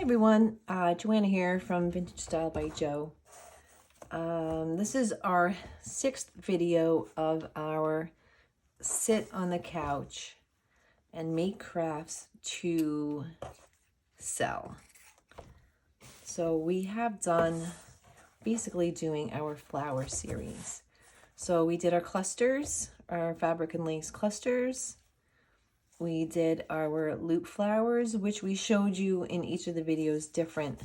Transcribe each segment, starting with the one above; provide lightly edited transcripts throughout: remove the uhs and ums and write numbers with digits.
everyone, Joanna here from Vintage Style by Jo. This is our 6th video of our sit on the couch and make crafts to sell. So we have done basically doing our flower series. So we did our clusters, our fabric and lace clusters. We did our loop flowers, which we showed you in each of the videos different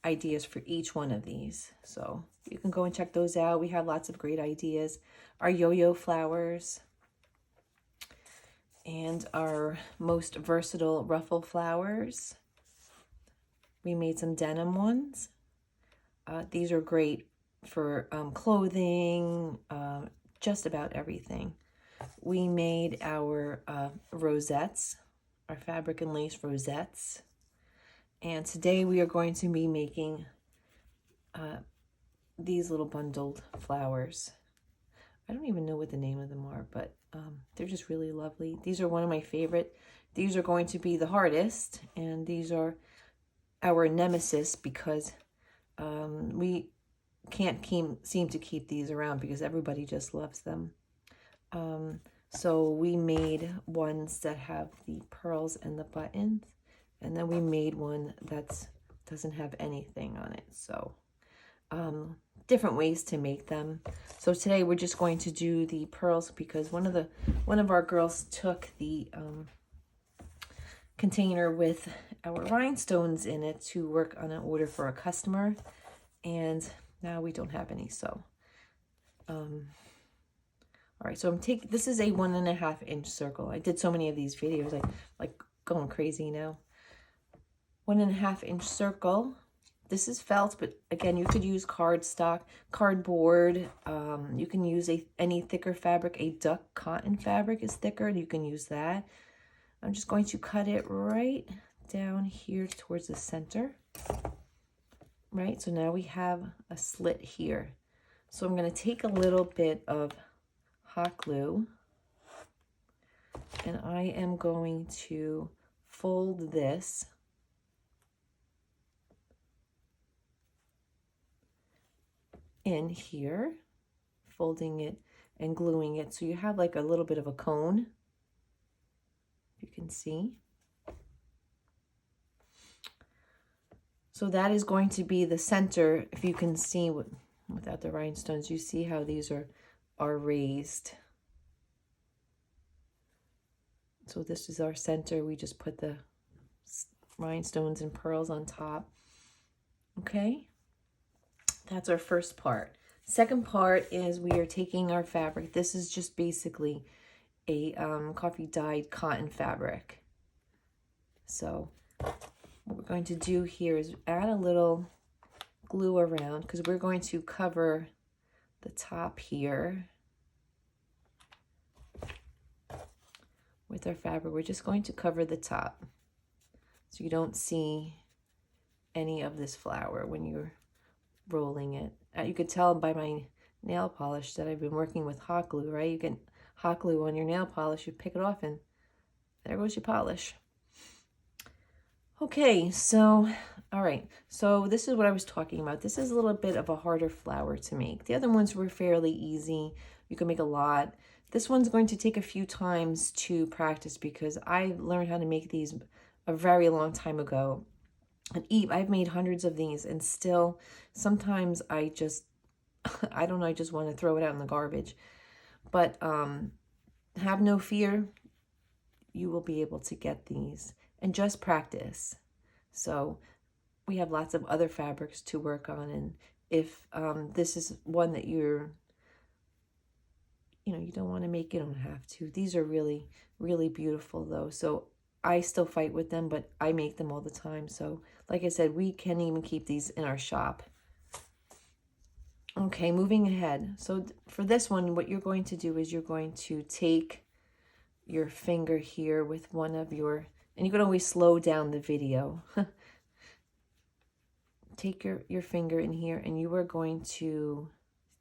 ideas for each one of these. So you can go and check those out. We have lots of great ideas. Our yo-yo flowers and our most versatile ruffle flowers. We made some denim ones. These are great for clothing, just about everything. We made our rosettes, our fabric and lace rosettes. And today we are going to be making these little bundled flowers. I don't even know what the name of them are, but they're just really lovely. These are one of my favorite. These are going to be the hardest, and these are our nemesis because we can't seem to keep these around because everybody just loves them. So we made ones that have the pearls and the buttons, and then we made one that doesn't have anything on it. So different ways to make them. So today we're just going to do the pearls because one of our girls took the container with our rhinestones in it to work on an order for a customer, and now we don't have any. So all right, so this is a 1.5 inch circle. I did so many of these videos, like going crazy now. 1.5 inch circle. This is felt, but again, you could use cardstock, cardboard. You can use any thicker fabric. A duck cotton fabric is thicker. You can use that. I'm just going to cut it right down here towards the center. Right, so now we have a slit here. So I'm going to take a little bit of hot glue, and I am going to fold this in here, folding it and gluing it so you have like a little bit of a cone, you can see. So that is going to be the center. If you can see without the rhinestones, you see how these are raised. So this is our center. We just put the rhinestones and pearls on top. Okay, that's our first part. Second part is we are taking our fabric. This is just basically a coffee dyed cotton fabric. So what we're going to do here is add a little glue around because we're going to cover the top here with our fabric. We're just going to cover the top so you don't see any of this flower when you're rolling it. You could tell by my nail polish that I've been working with hot glue, right? You get hot glue on your nail polish, you pick it off, and there goes your polish. Okay, so, all right, so this is what I was talking about. This is a little bit of a harder flower to make. The other ones were fairly easy. You can make a lot. This one's going to take a few times to practice because I learned how to make these a very long time ago. And I've made hundreds of these, and still, sometimes I just, I don't know, I just want to throw it out in the garbage. But have no fear, you will be able to get these. And just practice. So we have lots of other fabrics to work on, and if this is one that you don't want to make, you don't have to. These are really, really beautiful though. So I still fight with them, but I make them all the time. So like I said, we can even keep these in our shop. Okay, moving ahead. So for this one, what you're going to do is you're going to take your finger here with one of your, and you can always slow down the video. Take your finger in here, and you are going to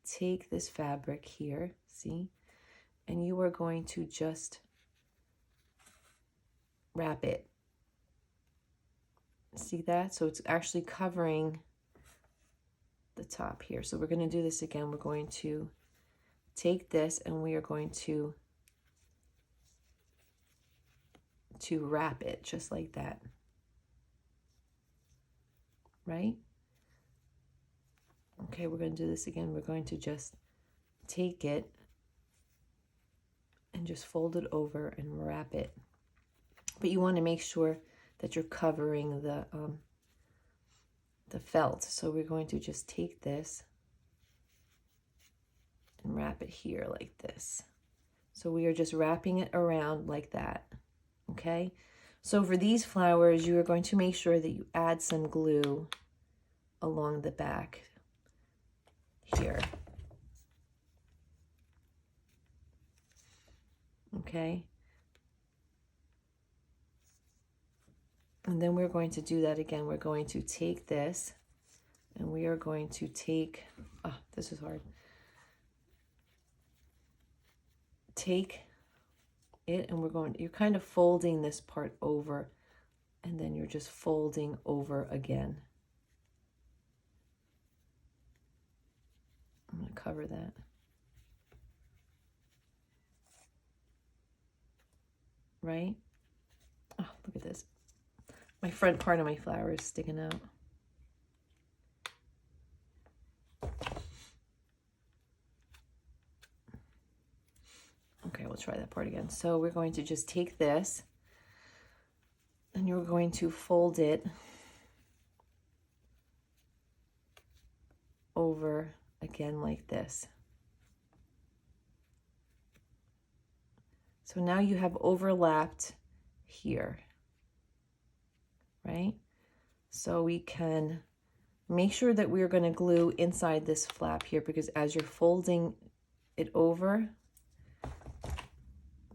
take this fabric here, see? And you are going to just wrap it See that? So it's actually covering the top here. So we're going to do this again. We're going to take this and we are going to wrap it just like that. Right? Okay, we're going to do this again. We're going to just take it and just fold it over and wrap it. But you want to make sure that you're covering the felt. So we're going to just take this and wrap it here like this. So we are just wrapping it around like that. Okay? So for these flowers, you are going to make sure that you add some glue along the back here. Okay? And then we're going to do that again. We're going to take this and we are going to take, oh, this is hard. Take it and you're kind of folding this part over and then you're just folding over again. I'm going to cover that. Right? Oh, look at this. My front part of my flower is sticking out. Okay, we'll try that part again. So we're going to just take this and you're going to fold it over again like this. So now you have overlapped here, right? So we can make sure that we're going to glue inside this flap here because as you're folding it over,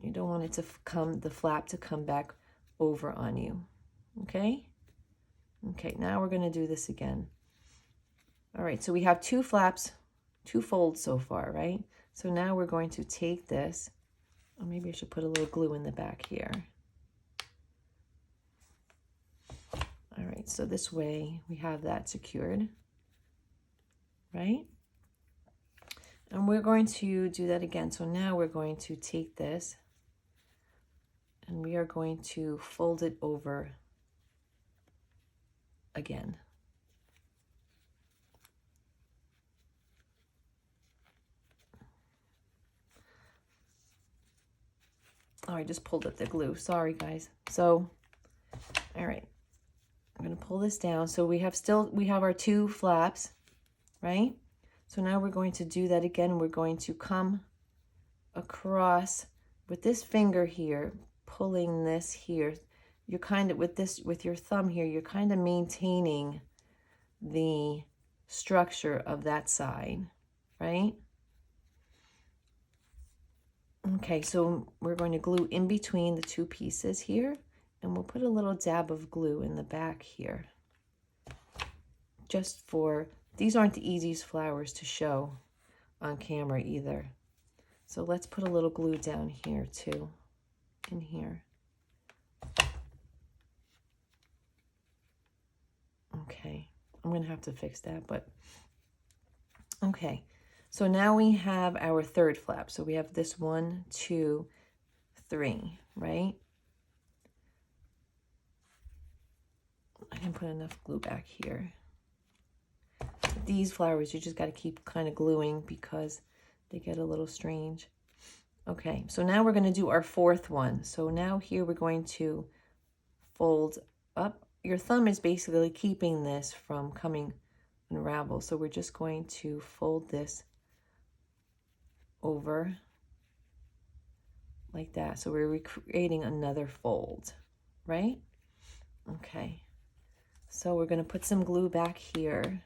you don't want it to the flap to come back over on you, okay? Okay, now we're going to do this again. All right, so we have two flaps, two folds so far, right? So now we're going to take this, or maybe I should put a little glue in the back here. All right, so this way we have that secured, right? And we're going to do that again. So now we're going to take this and we are going to fold it over again. Oh, I just pulled up the glue. Sorry, guys. So, all right. I'm going to pull this down. So we have our two flaps, right? So now we're going to do that again. We're going to come across with this finger here, pulling this here. You're kind of, with your thumb here, you're kind of maintaining the structure of that side, right? Okay, so we're going to glue in between the two pieces here, and we'll put a little dab of glue in the back here. Just for, these aren't the easiest flowers to show on camera either. So let's put a little glue down here too, in here. Okay, I'm gonna have to fix that, but okay. So now we have our third flap. So we have this 1, 2, 3, right? I didn't put enough glue back here. These flowers, you just got to keep kind of gluing because they get a little strange. Okay, so now we're going to do our fourth one. So now here we're going to fold up. Your thumb is basically keeping this from coming unravel. So we're just going to fold this over like that. So we're recreating another fold, right? Okay. So we're going to put some glue back here,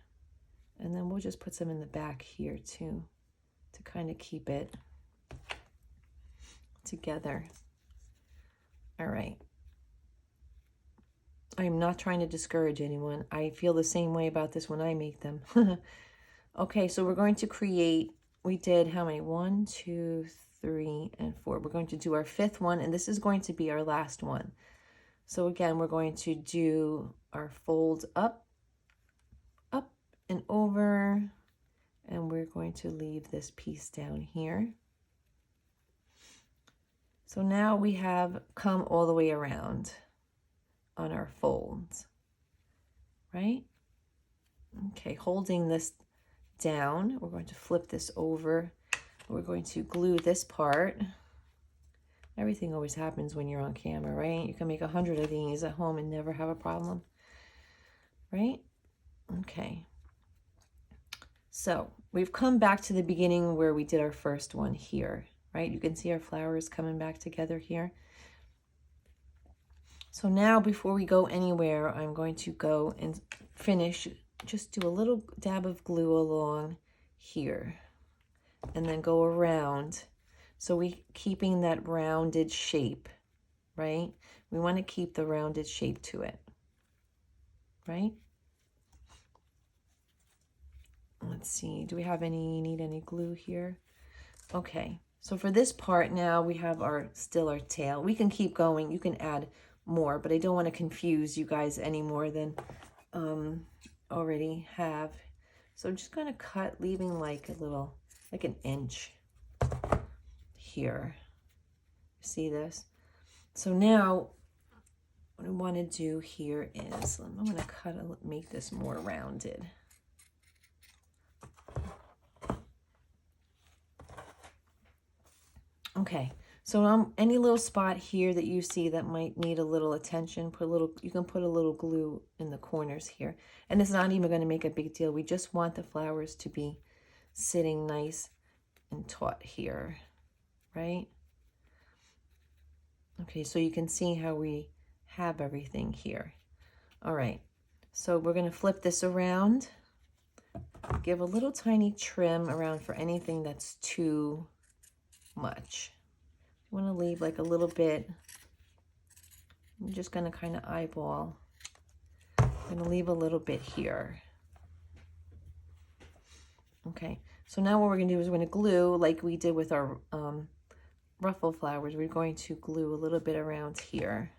and then we'll just put some in the back here too to kind of keep it together. All right. I am not trying to discourage anyone. I feel the same way about this when I make them. Okay, so we're going to create, we did how many? 1, 2, 3, and 4. We're going to do our fifth one, and this is going to be our last one. So again, we're going to do our fold up, up and over, and we're going to leave this piece down here. So now we have come all the way around on our folds, right? Okay, holding this down, we're going to flip this over. We're going to glue this part. Everything always happens when you're on camera, right? You can make 100 of these at home and never have a problem, right? Okay. So we've come back to the beginning where we did our first one here, right? You can see our flowers coming back together here. So now before we go anywhere, I'm going to go and finish, just do a little dab of glue along here and then go around. So we keeping that rounded shape, right? We want to keep the rounded shape to it, right? Let's see, do we have need any glue here? Okay, so for this part now we have still our tail. We can keep going, you can add more, but I don't want to confuse you guys any more than already have. So I'm just going to cut, leaving like an inch here. See this? So now what I want to do here is I'm going to make this more rounded. Okay, so any little spot here that you see that might need a little attention, you can put a little glue in the corners here. And it's not even going to make a big deal. We just want the flowers to be sitting nice and taut here, right? Okay, so you can see how we have everything here. All right, so we're going to flip this around, give a little tiny trim around for anything that's too much. You want to leave like a little bit. I'm just going to kind of eyeball. I'm going to leave a little bit here. Okay, so now what we're going to do is we're going to glue like we did with our ruffle flowers. We're going to glue a little bit around here,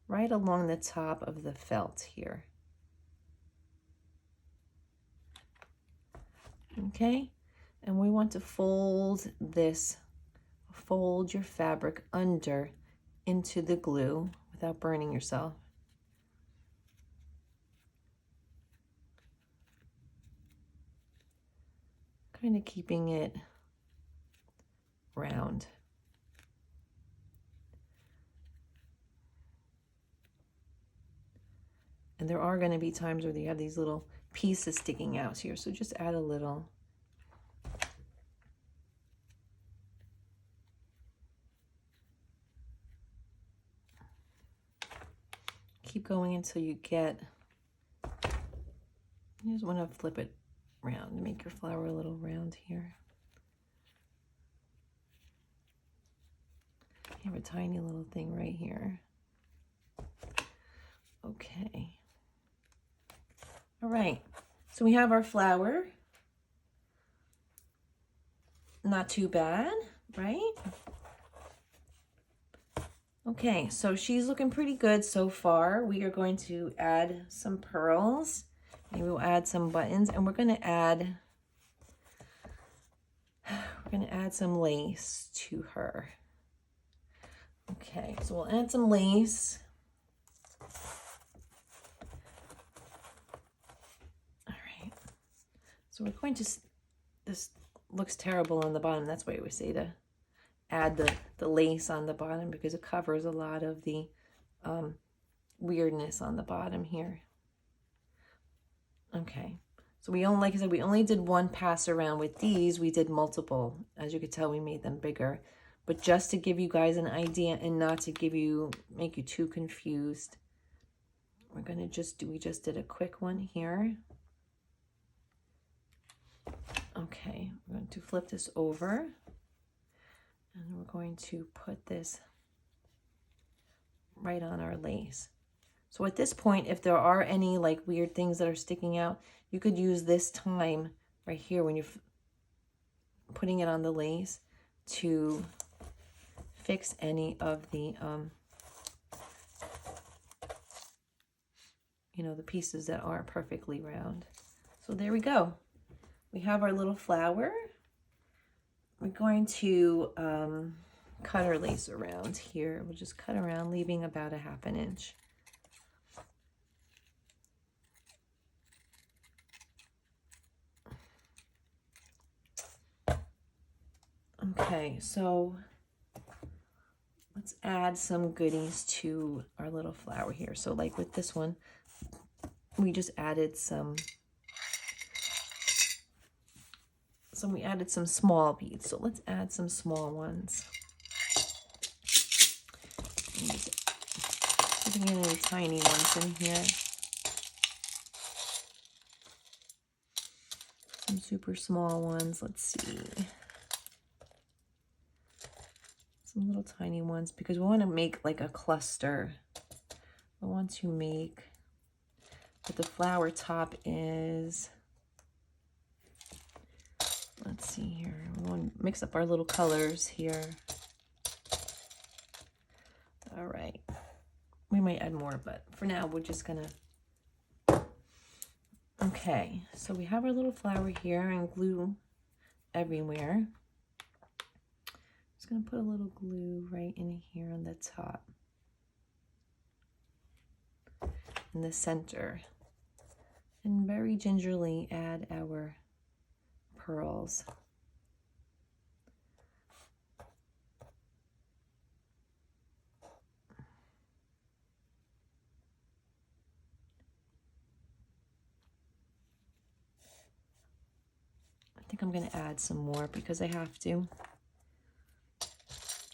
right along the top of the felt here. Okay, and we want to fold your fabric under into the glue without burning yourself. Kind of keeping it round. And there are going to be times where you have these little pieces sticking out here, so just add a little. Keep going until you get, you just want to flip it round to make your flower a little round here. You have a tiny little thing right here. Okay. All right, so we have our flower. Not too bad, right? Okay, so she's looking pretty good so far. We are going to add some pearls. Maybe we'll add some buttons, and we're going to add some lace to her. Okay, so we'll add some lace. All right. So we're going to, this looks terrible on the bottom. That's why we say to add the lace on the bottom, because it covers a lot of the weirdness on the bottom here. Okay, so we only, like I said, we only did one pass around with these. We did multiple. As you could tell, we made them bigger, but just to give you guys an idea and not to make you too confused, we're gonna we just did a quick one here. Okay, we're going to flip this over. And we're going to put this right on our lace. So at this point, if there are any like weird things that are sticking out, you could use this time right here when you're putting it on the lace to fix any of the you know, the pieces that aren't perfectly round. So there we go. We have our little flower. We're going to cut our lace around here. We'll just cut around, leaving about 1/2 inch. Okay, so let's add some goodies to our little flower here. So like with this one, we just added some small beads. So let's add some small ones. I'm just putting in any tiny ones in here. Some super small ones. Let's see. Some little tiny ones because we want to make like a cluster. I want to make what the flower top is. Let's see here. We want to mix up our little colors here. All right. We might add more, but for now we're just gonna. Okay, so we have our little flower here and glue everywhere. Just gonna put a little glue right in here on the top. In the center. And very gingerly add our pearls. I think I'm going to add some more because I have to.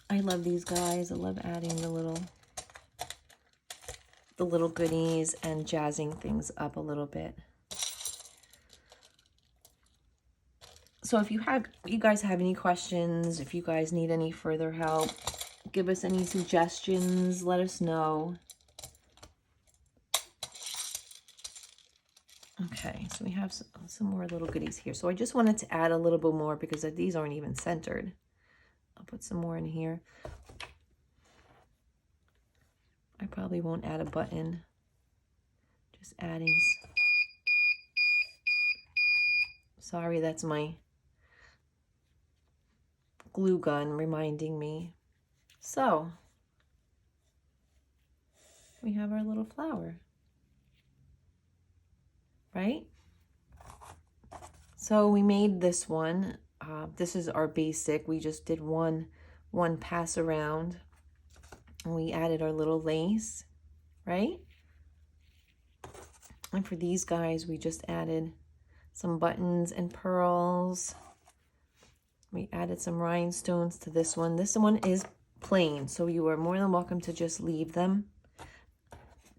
I love these guys. I love adding the little goodies and jazzing things up a little bit. So if you guys have any questions, if you guys need any further help, give us any suggestions, let us know. Okay, so we have some more little goodies here. So I just wanted to add a little bit more because these aren't even centered. I'll put some more in here. I probably won't add a button. Just adding. Sorry, that's my glue gun reminding me. So, we have our little flower. Right? So we made this one. This is our basic. We just did one pass around. And we added our little lace, right? And for these guys, we just added some buttons and pearls. We added some rhinestones to this one. This one is plain, so you are more than welcome to just leave them.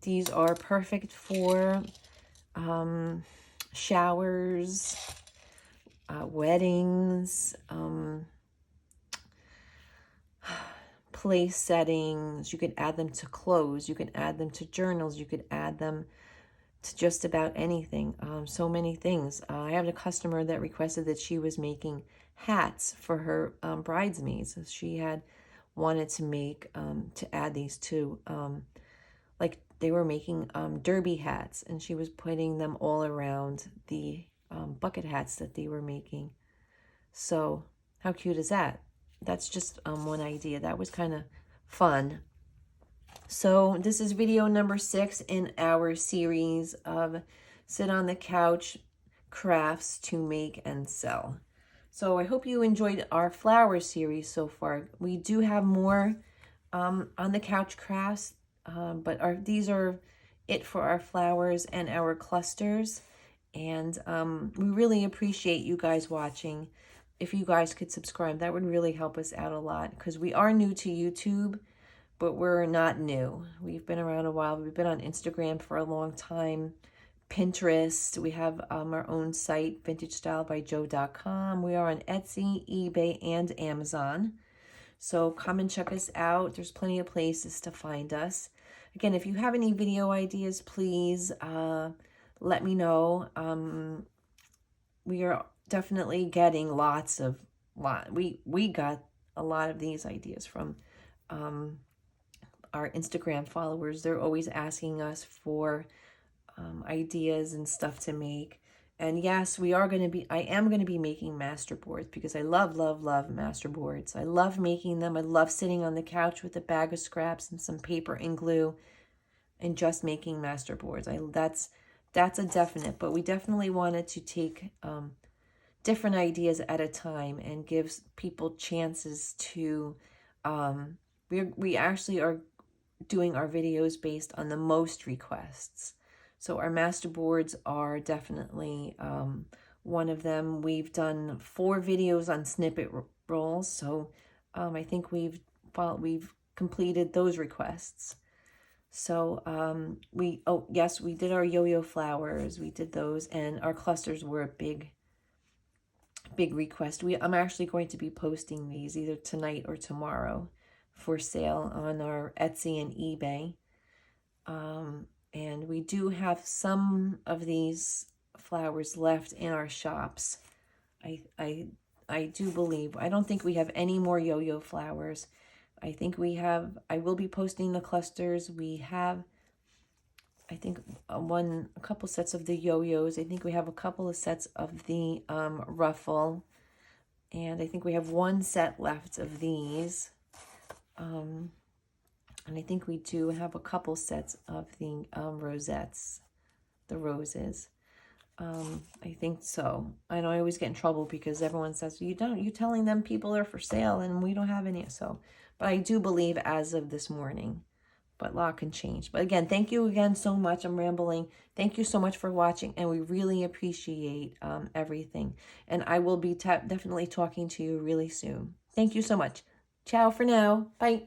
These are perfect for showers, weddings, place settings. You could add them to clothes. You could add them to journals. You could add them to just about anything. So many things. I have a customer that requested that she was making hats for her bridesmaids. So she had wanted to make, to add these to, like they were making derby hats, and she was putting them all around the bucket hats that they were making. So how cute is that? That's just one idea. That was kind of fun. So this is video number 6 in our series of sit on the couch crafts to make and sell. So I hope you enjoyed our flower series so far. We do have more on the couch crafts, but these are it for our flowers and our clusters. And we really appreciate you guys watching. If you guys could subscribe, that would really help us out a lot, because we are new to YouTube, but we're not new. We've been around a while. We've been on Instagram for a long time, Pinterest. We have our own site, vintagestylebyjoe.com. We are on Etsy, eBay, and Amazon. So come and check us out. There's plenty of places to find us. Again, if you have any video ideas, please let me know. We are definitely getting we got a lot of these ideas from our Instagram followers. They're always asking us for ideas and stuff to make. And yes, I am going to be making master boards because I love, love, love master boards. I love making them. I love sitting on the couch with a bag of scraps and some paper and glue and just making master boards. That's a definite, but we definitely wanted to take different ideas at a time and give people chances to, we actually are doing our videos based on the most requests. So our master boards are definitely one of them. We've done 4 videos on snippet rolls, so I think we've completed those requests. So yes, we did our yo-yo flowers. We did those, and our clusters were a big request. I'm actually going to be posting these either tonight or tomorrow for sale on our Etsy and eBay. And we do have some of these flowers left in our shops. I do believe. I don't think we have any more yo-yo flowers. I think we have. I will be posting the clusters. We have, I think, a couple sets of the yo-yos. I think we have a couple of sets of the ruffle. And I think we have 1 set left of these. And I think we do have a couple sets of the rosettes, the roses. I think so. I know I always get in trouble because everyone says, you're telling them people are for sale and we don't have any. So, but I do believe as of this morning, but a lot can change. But again, thank you again so much. I'm rambling. Thank you so much for watching, and we really appreciate everything. And I will be definitely talking to you really soon. Thank you so much. Ciao for now. Bye.